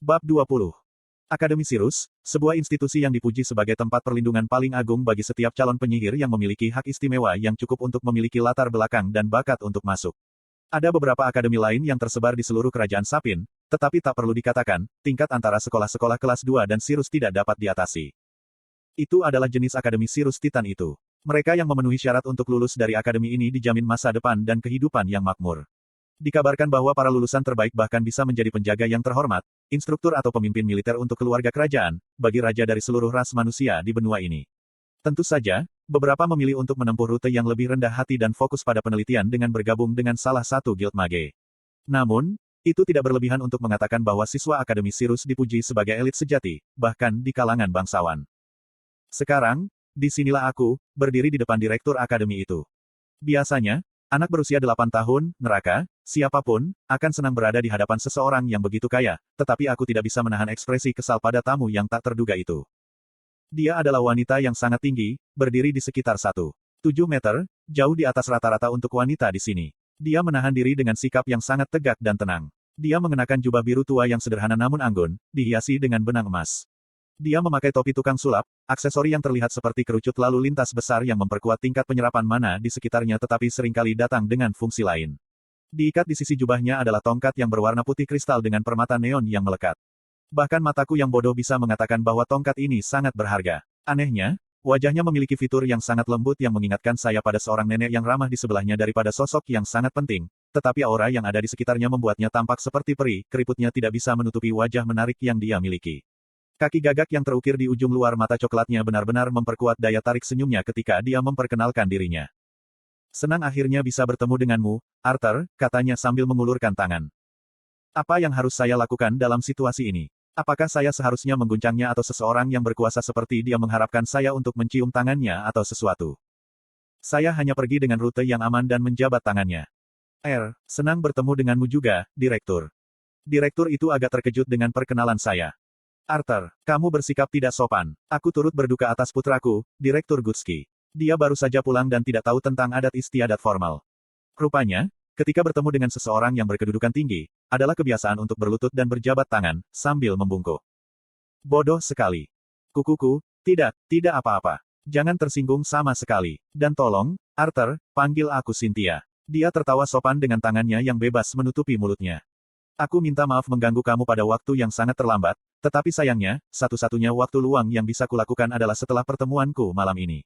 Bab 20. Akademi Sirus, sebuah institusi yang dipuji sebagai tempat perlindungan paling agung bagi setiap calon penyihir yang memiliki hak istimewa yang cukup untuk memiliki latar belakang dan bakat untuk masuk. Ada beberapa akademi lain yang tersebar di seluruh kerajaan Sapin, tetapi tak perlu dikatakan, tingkat antara sekolah-sekolah kelas 2 dan Sirus tidak dapat diatasi. Itu adalah jenis akademi Sirus Titan itu. Mereka yang memenuhi syarat untuk lulus dari akademi ini dijamin masa depan dan kehidupan yang makmur. Dikabarkan bahwa para lulusan terbaik bahkan bisa menjadi penjaga yang terhormat, instruktur atau pemimpin militer untuk keluarga kerajaan, bagi raja dari seluruh ras manusia di benua ini. Tentu saja, beberapa memilih untuk menempuh rute yang lebih rendah hati dan fokus pada penelitian dengan bergabung dengan salah satu guild mage. Namun, itu tidak berlebihan untuk mengatakan bahwa siswa Akademi Sirus dipuji sebagai elit sejati, bahkan di kalangan bangsawan. Sekarang, disinilah aku, berdiri di depan direktur akademi itu. Biasanya, anak berusia 8 tahun, neraka, siapapun, akan senang berada di hadapan seseorang yang begitu kaya, tetapi aku tidak bisa menahan ekspresi kesal pada tamu yang tak terduga itu. Dia adalah wanita yang sangat tinggi, berdiri di sekitar 1,7 meter, jauh di atas rata-rata untuk wanita di sini. Dia menahan diri dengan sikap yang sangat tegak dan tenang. Dia mengenakan jubah biru tua yang sederhana namun anggun, dihiasi dengan benang emas. Dia memakai topi tukang sulap, aksesori yang terlihat seperti kerucut lalu lintas besar yang memperkuat tingkat penyerapan mana di sekitarnya tetapi seringkali datang dengan fungsi lain. Diikat di sisi jubahnya adalah tongkat yang berwarna putih kristal dengan permata neon yang melekat. Bahkan mataku yang bodoh bisa mengatakan bahwa tongkat ini sangat berharga. Anehnya, wajahnya memiliki fitur yang sangat lembut yang mengingatkan saya pada seorang nenek yang ramah di sebelahnya daripada sosok yang sangat penting, tetapi aura yang ada di sekitarnya membuatnya tampak seperti peri, keriputnya tidak bisa menutupi wajah menarik yang dia miliki. Kaki gagak yang terukir di ujung luar mata coklatnya benar-benar memperkuat daya tarik senyumnya ketika dia memperkenalkan dirinya. Senang akhirnya bisa bertemu denganmu, Arthur, katanya sambil mengulurkan tangan. Apa yang harus saya lakukan dalam situasi ini? Apakah saya seharusnya mengguncangnya atau seseorang yang berkuasa seperti dia mengharapkan saya untuk mencium tangannya atau sesuatu? Saya hanya pergi dengan rute yang aman dan menjabat tangannya. Senang bertemu denganmu juga, Direktur. Direktur itu agak terkejut dengan perkenalan saya. Arthur, kamu bersikap tidak sopan. Aku turut berduka atas putraku, Direktur Gutski. Dia baru saja pulang dan tidak tahu tentang adat istiadat formal. Rupanya, ketika bertemu dengan seseorang yang berkedudukan tinggi, adalah kebiasaan untuk berlutut dan berjabat tangan, sambil membungkuk. Bodoh sekali. Kukuku, tidak apa-apa. Jangan tersinggung sama sekali. Dan tolong, Arthur, panggil aku Cynthia. Dia tertawa sopan dengan tangannya yang bebas menutupi mulutnya. Aku minta maaf mengganggu kamu pada waktu yang sangat terlambat, tetapi sayangnya, satu-satunya waktu luang yang bisa kulakukan adalah setelah pertemuanku malam ini.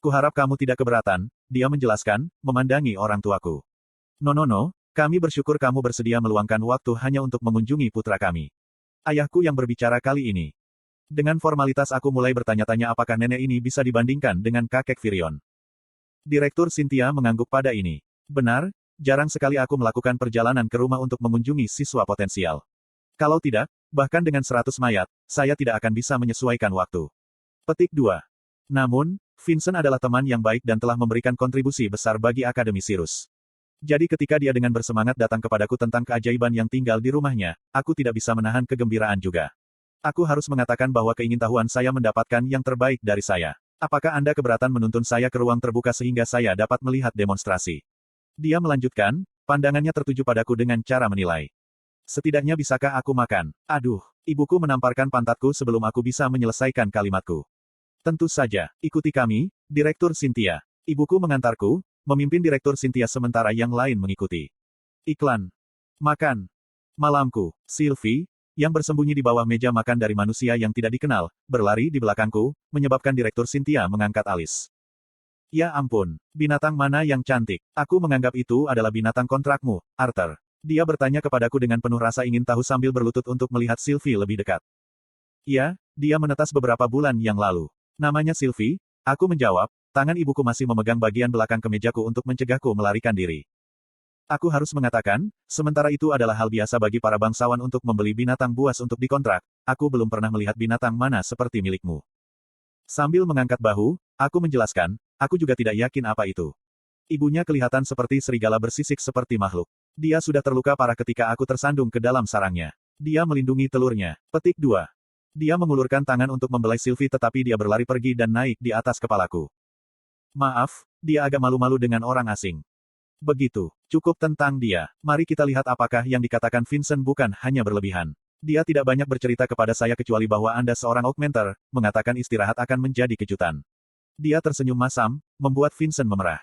Kuharap kamu tidak keberatan, dia menjelaskan, memandangi orang tuaku. No, kami bersyukur kamu bersedia meluangkan waktu hanya untuk mengunjungi putra kami. Ayahku yang berbicara kali ini. Dengan formalitas aku mulai bertanya-tanya apakah nenek ini bisa dibandingkan dengan kakek Virion. Direktur Cynthia mengangguk pada ini. Benar, jarang sekali aku melakukan perjalanan ke rumah untuk mengunjungi siswa potensial. Kalau tidak, bahkan dengan 100 mayat, saya tidak akan bisa menyesuaikan waktu. Petik 2. Namun, Vincent adalah teman yang baik dan telah memberikan kontribusi besar bagi Akademi Sirus. Jadi ketika dia dengan bersemangat datang kepadaku tentang keajaiban yang tinggal di rumahnya, aku tidak bisa menahan kegembiraan juga. Aku harus mengatakan bahwa keingintahuan saya mendapatkan yang terbaik dari saya. Apakah Anda keberatan menuntun saya ke ruang terbuka sehingga saya dapat melihat demonstrasi? Dia melanjutkan, pandangannya tertuju padaku dengan cara menilai. Setidaknya bisakah aku makan? Aduh, ibuku menamparkan pantatku sebelum aku bisa menyelesaikan kalimatku. Tentu saja, ikuti kami, Direktur Cynthia. Ibuku mengantarku, memimpin Direktur Cynthia sementara yang lain mengikuti. Iklan. Makan. Malamku, Sylvie, yang bersembunyi di bawah meja makan dari manusia yang tidak dikenal, berlari di belakangku, menyebabkan Direktur Cynthia mengangkat alis. Ya ampun, binatang mana yang cantik? Aku menganggap itu adalah binatang kontrakmu, Arthur. Dia bertanya kepadaku dengan penuh rasa ingin tahu sambil berlutut untuk melihat Sylvie lebih dekat. Ya, dia menetas beberapa bulan yang lalu. Namanya Sylvie, aku menjawab, tangan ibuku masih memegang bagian belakang kemejaku untuk mencegahku melarikan diri. Aku harus mengatakan, sementara itu adalah hal biasa bagi para bangsawan untuk membeli binatang buas untuk dikontrak, aku belum pernah melihat binatang mana seperti milikmu. Sambil mengangkat bahu, aku menjelaskan, aku juga tidak yakin apa itu. Ibunya kelihatan seperti serigala bersisik seperti makhluk. Dia sudah terluka parah ketika aku tersandung ke dalam sarangnya. Dia melindungi telurnya. Petik 2. Dia mengulurkan tangan untuk membelai Sylvie tetapi dia berlari pergi dan naik di atas kepalaku. Maaf, dia agak malu-malu dengan orang asing. Begitu, cukup tentang dia. Mari kita lihat apakah yang dikatakan Vincent bukan hanya berlebihan. Dia tidak banyak bercerita kepada saya kecuali bahwa Anda seorang augmenter, mengatakan istirahat akan menjadi kejutan. Dia tersenyum masam, membuat Vincent memerah.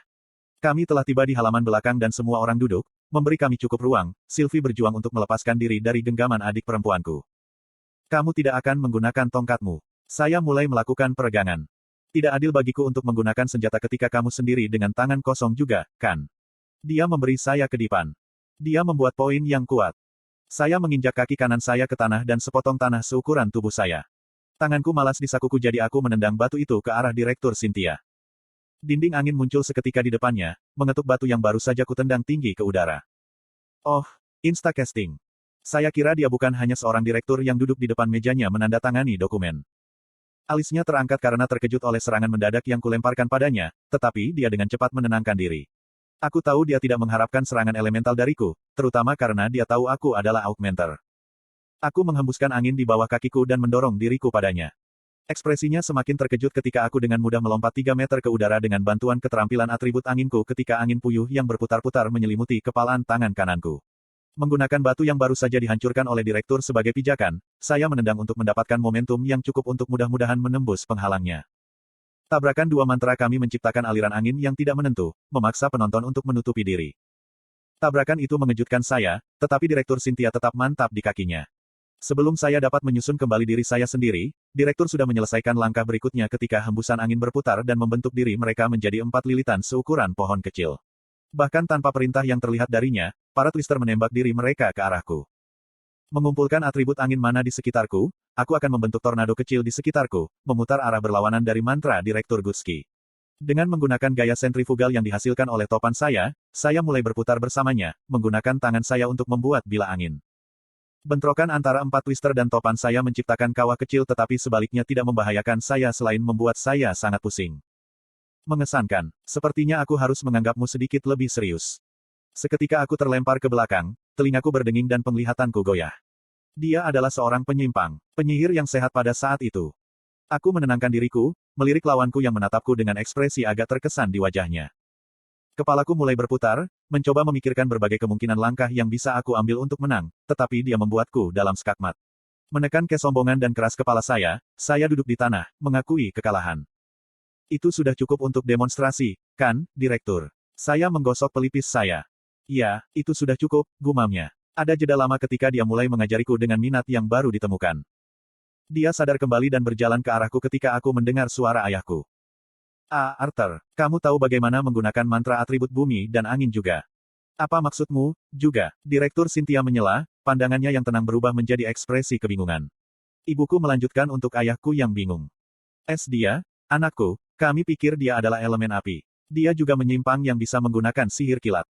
Kami telah tiba di halaman belakang dan semua orang duduk, memberi kami cukup ruang. Sylvie berjuang untuk melepaskan diri dari genggaman adik perempuanku. Kamu tidak akan menggunakan tongkatmu. Saya mulai melakukan peregangan. Tidak adil bagiku untuk menggunakan senjata ketika kamu sendiri dengan tangan kosong juga, kan? Dia memberi saya kedipan. Dia membuat poin yang kuat. Saya menginjak kaki kanan saya ke tanah dan sepotong tanah seukuran tubuh saya. Tanganku malas di sakuku jadi aku menendang batu itu ke arah Direktur Cynthia. Dinding angin muncul seketika di depannya, mengetuk batu yang baru saja kutendang tinggi ke udara. Oh, insta-casting. Saya kira dia bukan hanya seorang direktur yang duduk di depan mejanya menandatangani dokumen. Alisnya terangkat karena terkejut oleh serangan mendadak yang kulemparkan padanya, tetapi dia dengan cepat menenangkan diri. Aku tahu dia tidak mengharapkan serangan elemental dariku, terutama karena dia tahu aku adalah augmenter. Aku menghembuskan angin di bawah kakiku dan mendorong diriku padanya. Ekspresinya semakin terkejut ketika aku dengan mudah melompat 3 meter ke udara dengan bantuan keterampilan atribut anginku ketika angin puyuh yang berputar-putar menyelimuti kepalan tangan kananku. Menggunakan batu yang baru saja dihancurkan oleh direktur sebagai pijakan, saya menendang untuk mendapatkan momentum yang cukup untuk mudah-mudahan menembus penghalangnya. Tabrakan dua mantra kami menciptakan aliran angin yang tidak menentu, memaksa penonton untuk menutupi diri. Tabrakan itu mengejutkan saya, tetapi Direktur Cynthia tetap mantap di kakinya. Sebelum saya dapat menyusun kembali diri saya sendiri, Direktur sudah menyelesaikan langkah berikutnya ketika hembusan angin berputar dan membentuk diri mereka menjadi 4 lilitan seukuran pohon kecil. Bahkan tanpa perintah yang terlihat darinya, para twister menembak diri mereka ke arahku. Mengumpulkan atribut angin mana di sekitarku, aku akan membentuk tornado kecil di sekitarku, memutar arah berlawanan dari mantra Direktur Gutski. Dengan menggunakan gaya sentrifugal yang dihasilkan oleh topan saya mulai berputar bersamanya, menggunakan tangan saya untuk membuat bila angin. Bentrokan antara 4 twister dan topan saya menciptakan kawah kecil tetapi sebaliknya tidak membahayakan saya selain membuat saya sangat pusing. Mengesankan, sepertinya aku harus menganggapmu sedikit lebih serius. Seketika aku terlempar ke belakang, telingaku berdenging dan penglihatanku goyah. Dia adalah seorang penyimpang, penyihir yang sehat pada saat itu. Aku menenangkan diriku, melirik lawanku yang menatapku dengan ekspresi agak terkesan di wajahnya. Kepalaku mulai berputar, mencoba memikirkan berbagai kemungkinan langkah yang bisa aku ambil untuk menang, tetapi dia membuatku dalam skakmat. Menekan kesombongan dan keras kepala saya duduk di tanah, mengakui kekalahan. Itu sudah cukup untuk demonstrasi, kan, Direktur? Saya menggosok pelipis saya. Ya, itu sudah cukup, gumamnya. Ada jeda lama ketika dia mulai mengajariku dengan minat yang baru ditemukan. Dia sadar kembali dan berjalan ke arahku ketika aku mendengar suara ayahku. Arthur, kamu tahu bagaimana menggunakan mantra atribut bumi dan angin juga. Apa maksudmu, juga? Direktur Cynthia menyela, pandangannya yang tenang berubah menjadi ekspresi kebingungan. Ibuku melanjutkan untuk ayahku yang bingung. Dia, anakku, kami pikir dia adalah elemen api. Dia juga menyimpang yang bisa menggunakan sihir kilat.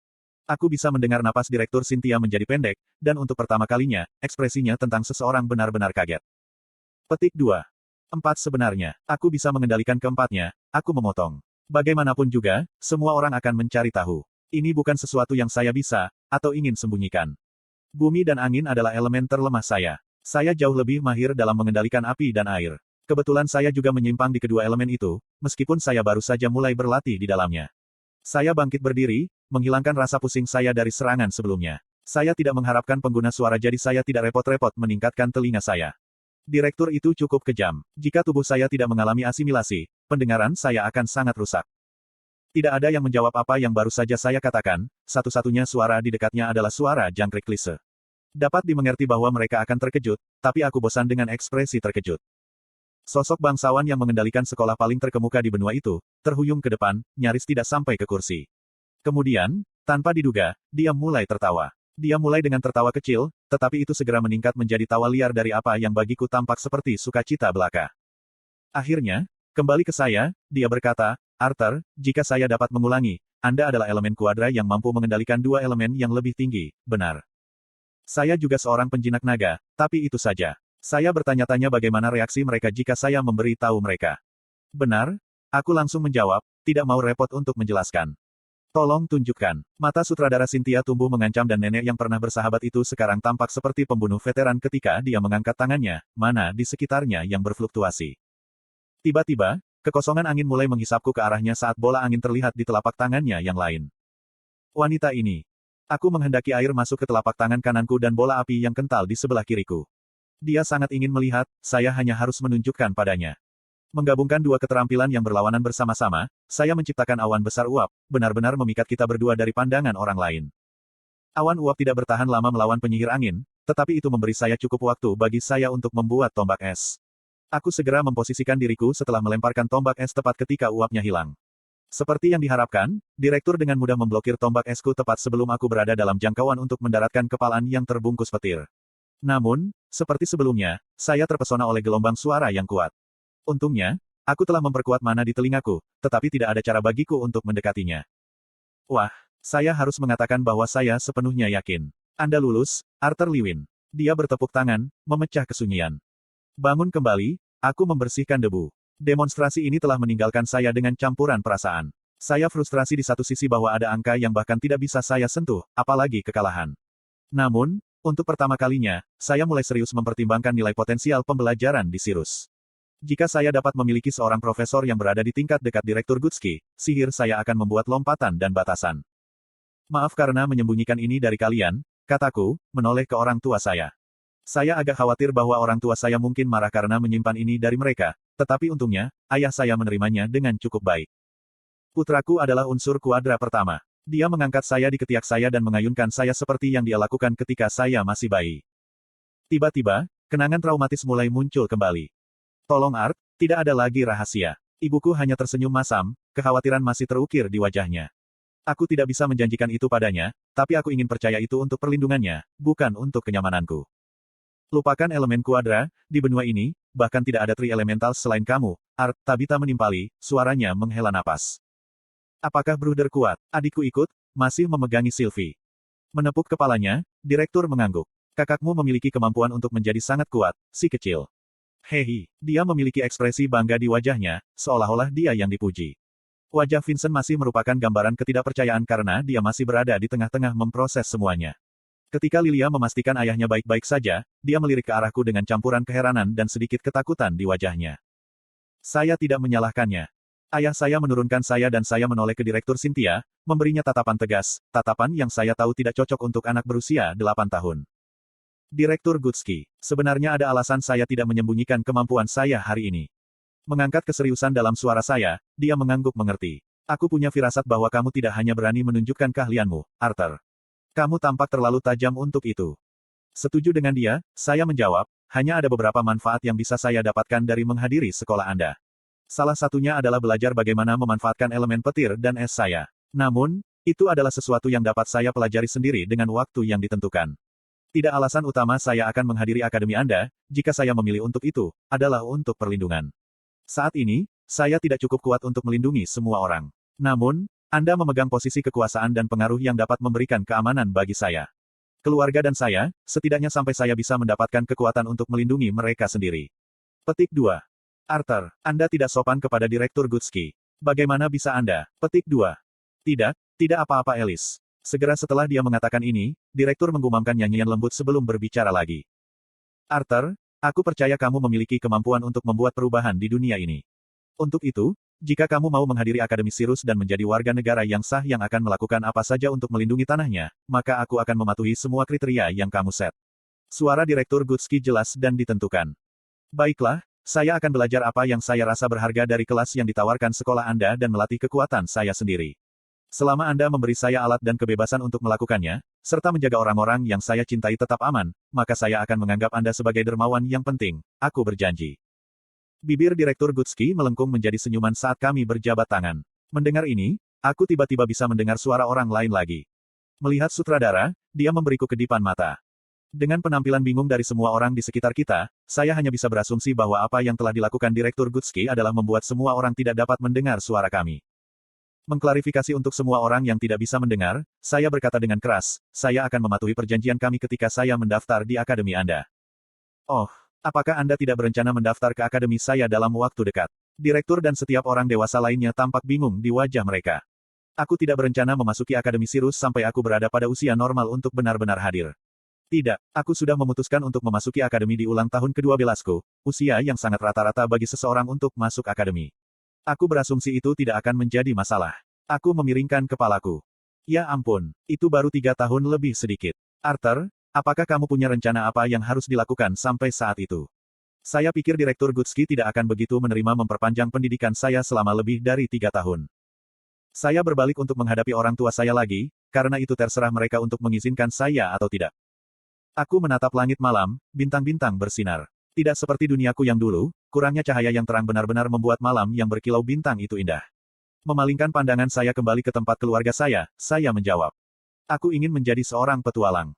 Aku bisa mendengar napas Direktur Cynthia menjadi pendek, dan untuk pertama kalinya, ekspresinya tentang seseorang benar-benar kaget. Petik 2. 4 sebenarnya, aku bisa mengendalikan keempatnya, aku memotong. Bagaimanapun juga, semua orang akan mencari tahu. Ini bukan sesuatu yang saya bisa, atau ingin sembunyikan. Bumi dan angin adalah elemen terlemah saya. Saya jauh lebih mahir dalam mengendalikan api dan air. Kebetulan saya juga menyimpang di kedua elemen itu, meskipun saya baru saja mulai berlatih di dalamnya. Saya bangkit berdiri, menghilangkan rasa pusing saya dari serangan sebelumnya. Saya tidak mengharapkan pengguna suara jadi saya tidak repot-repot meningkatkan telinga saya. Direktur itu cukup kejam. Jika tubuh saya tidak mengalami asimilasi, pendengaran saya akan sangat rusak. Tidak ada yang menjawab apa yang baru saja saya katakan, satu-satunya suara di dekatnya adalah suara jangkrik klise. Dapat dimengerti bahwa mereka akan terkejut, tapi aku bosan dengan ekspresi terkejut. Sosok bangsawan yang mengendalikan sekolah paling terkemuka di benua itu, terhuyung ke depan, nyaris tidak sampai ke kursi. Kemudian, tanpa diduga, dia mulai tertawa. Dia mulai dengan tertawa kecil, tetapi itu segera meningkat menjadi tawa liar dari apa yang bagiku tampak seperti sukacita belaka. Akhirnya, kembali ke saya, dia berkata, Arthur, jika saya dapat mengulangi, Anda adalah elemen kuadra yang mampu mengendalikan dua elemen yang lebih tinggi, benar. Saya juga seorang penjinak naga, tapi itu saja. Saya bertanya-tanya bagaimana reaksi mereka jika saya memberi tahu mereka. Benar? Aku langsung menjawab, tidak mau repot untuk menjelaskan. Tolong tunjukkan. Mata sutradara Cynthia tumbuh mengancam dan nenek yang pernah bersahabat itu sekarang tampak seperti pembunuh veteran ketika dia mengangkat tangannya, mana di sekitarnya yang berfluktuasi. Tiba-tiba, kekosongan angin mulai menghisapku ke arahnya saat bola angin terlihat di telapak tangannya yang lain. Wanita ini. Aku menghendaki air masuk ke telapak tangan kananku dan bola api yang kental di sebelah kiriku. Dia sangat ingin melihat, saya hanya harus menunjukkan padanya. Menggabungkan dua keterampilan yang berlawanan bersama-sama, saya menciptakan awan besar uap, benar-benar memikat kita berdua dari pandangan orang lain. Awan uap tidak bertahan lama melawan penyihir angin, tetapi itu memberi saya cukup waktu bagi saya untuk membuat tombak es. Aku segera memposisikan diriku setelah melemparkan tombak es tepat ketika uapnya hilang. Seperti yang diharapkan, direktur dengan mudah memblokir tombak esku tepat sebelum aku berada dalam jangkauan untuk mendaratkan kepalan yang terbungkus petir. Namun, seperti sebelumnya, saya terpesona oleh gelombang suara yang kuat. Untungnya, aku telah memperkuat mana di telingaku, tetapi tidak ada cara bagiku untuk mendekatinya. Wah, saya harus mengatakan bahwa saya sepenuhnya yakin. Anda lulus, Arthur Lewin. Dia bertepuk tangan, memecah kesunyian. Bangun kembali, aku membersihkan debu. Demonstrasi ini telah meninggalkan saya dengan campuran perasaan. Saya frustrasi di satu sisi bahwa ada angka yang bahkan tidak bisa saya sentuh, apalagi kekalahan. Namun, untuk pertama kalinya, saya mulai serius mempertimbangkan nilai potensial pembelajaran di Sirus. Jika saya dapat memiliki seorang profesor yang berada di tingkat dekat Direktur Gutski, sihir saya akan membuat lompatan dan batasan. Maaf karena menyembunyikan ini dari kalian, kataku, menoleh ke orang tua saya. Saya agak khawatir bahwa orang tua saya mungkin marah karena menyimpan ini dari mereka, tetapi untungnya, ayah saya menerimanya dengan cukup baik. Putraku adalah unsur kuadra pertama. Dia mengangkat saya di ketiak saya dan mengayunkan saya seperti yang dia lakukan ketika saya masih bayi. Tiba-tiba, kenangan traumatis mulai muncul kembali. Tolong Art, tidak ada lagi rahasia. Ibuku hanya tersenyum masam, kekhawatiran masih terukir di wajahnya. Aku tidak bisa menjanjikan itu padanya, tapi aku ingin percaya itu untuk perlindungannya, bukan untuk kenyamananku. Lupakan elemen kuadra, di benua ini, bahkan tidak ada tri elemental selain kamu, Art. Tabitha menimpali, suaranya menghela napas. Apakah Bruder kuat? Adikku ikut, masih memegangi Sylvie. Menepuk kepalanya, direktur mengangguk. Kakakmu memiliki kemampuan untuk menjadi sangat kuat, si kecil. Hehi, dia memiliki ekspresi bangga di wajahnya, seolah-olah dia yang dipuji. Wajah Vincent masih merupakan gambaran ketidakpercayaan karena dia masih berada di tengah-tengah memproses semuanya. Ketika Lilia memastikan ayahnya baik-baik saja, dia melirik ke arahku dengan campuran keheranan dan sedikit ketakutan di wajahnya. Saya tidak menyalahkannya. Ayah saya menurunkan saya dan saya menoleh ke Direktur Cynthia, memberinya tatapan tegas, tatapan yang saya tahu tidak cocok untuk anak berusia 8 tahun. Direktur Gutski, sebenarnya ada alasan saya tidak menyembunyikan kemampuan saya hari ini. Mengangkat keseriusan dalam suara saya, dia mengangguk mengerti. Aku punya firasat bahwa kamu tidak hanya berani menunjukkan keahlianmu, Arthur. Kamu tampak terlalu tajam untuk itu. Setuju dengan dia, saya menjawab, hanya ada beberapa manfaat yang bisa saya dapatkan dari menghadiri sekolah Anda. Salah satunya adalah belajar bagaimana memanfaatkan elemen petir dan es saya. Namun, itu adalah sesuatu yang dapat saya pelajari sendiri dengan waktu yang ditentukan. Tidak alasan utama saya akan menghadiri akademi Anda, jika saya memilih untuk itu, adalah untuk perlindungan. Saat ini, saya tidak cukup kuat untuk melindungi semua orang. Namun, Anda memegang posisi kekuasaan dan pengaruh yang dapat memberikan keamanan bagi saya. Keluarga dan saya, setidaknya sampai saya bisa mendapatkan kekuatan untuk melindungi mereka sendiri. Petik 2. Arthur, Anda tidak sopan kepada Direktur Gutski. Bagaimana bisa Anda? Petik 2. Tidak apa-apa Alice. Segera setelah dia mengatakan ini, Direktur menggumamkan nyanyian lembut sebelum berbicara lagi. Arthur, aku percaya kamu memiliki kemampuan untuk membuat perubahan di dunia ini. Untuk itu, jika kamu mau menghadiri Akademi Sirus dan menjadi warga negara yang sah yang akan melakukan apa saja untuk melindungi tanahnya, maka aku akan mematuhi semua kriteria yang kamu set. Suara Direktur Gutski jelas dan ditentukan. Baiklah, saya akan belajar apa yang saya rasa berharga dari kelas yang ditawarkan sekolah Anda dan melatih kekuatan saya sendiri. Selama Anda memberi saya alat dan kebebasan untuk melakukannya, serta menjaga orang-orang yang saya cintai tetap aman, maka saya akan menganggap Anda sebagai dermawan yang penting, aku berjanji. Bibir Direktur Gutski melengkung menjadi senyuman saat kami berjabat tangan. Mendengar ini, aku tiba-tiba bisa mendengar suara orang lain lagi. Melihat sutradara, dia memberiku kedipan mata. Dengan penampilan bingung dari semua orang di sekitar kita, saya hanya bisa berasumsi bahwa apa yang telah dilakukan Direktur Gutski adalah membuat semua orang tidak dapat mendengar suara kami. Mengklarifikasi untuk semua orang yang tidak bisa mendengar, saya berkata dengan keras, saya akan mematuhi perjanjian kami ketika saya mendaftar di akademi Anda. Oh, apakah Anda tidak berencana mendaftar ke akademi saya dalam waktu dekat? Direktur dan setiap orang dewasa lainnya tampak bingung di wajah mereka. Aku tidak berencana memasuki akademi Sirus sampai aku berada pada usia normal untuk benar-benar hadir. Tidak, aku sudah memutuskan untuk memasuki akademi di ulang tahun ke-12ku, usia yang sangat rata-rata bagi seseorang untuk masuk akademi. Aku berasumsi itu tidak akan menjadi masalah. Aku memiringkan kepalaku. Ya ampun, itu baru 3 tahun lebih sedikit. Arthur, Apakah kamu punya rencana apa yang harus dilakukan sampai saat itu? Saya pikir Direktur Gutski tidak akan begitu menerima memperpanjang pendidikan saya selama lebih dari 3 tahun. Saya berbalik untuk menghadapi orang tua saya lagi, karena itu terserah mereka untuk mengizinkan saya atau tidak. Aku menatap langit malam, bintang-bintang bersinar. Tidak seperti duniaku yang dulu, kurangnya cahaya yang terang benar-benar membuat malam yang berkilau bintang itu indah. Memalingkan pandangan saya kembali ke tempat keluarga saya menjawab. Aku ingin menjadi seorang petualang.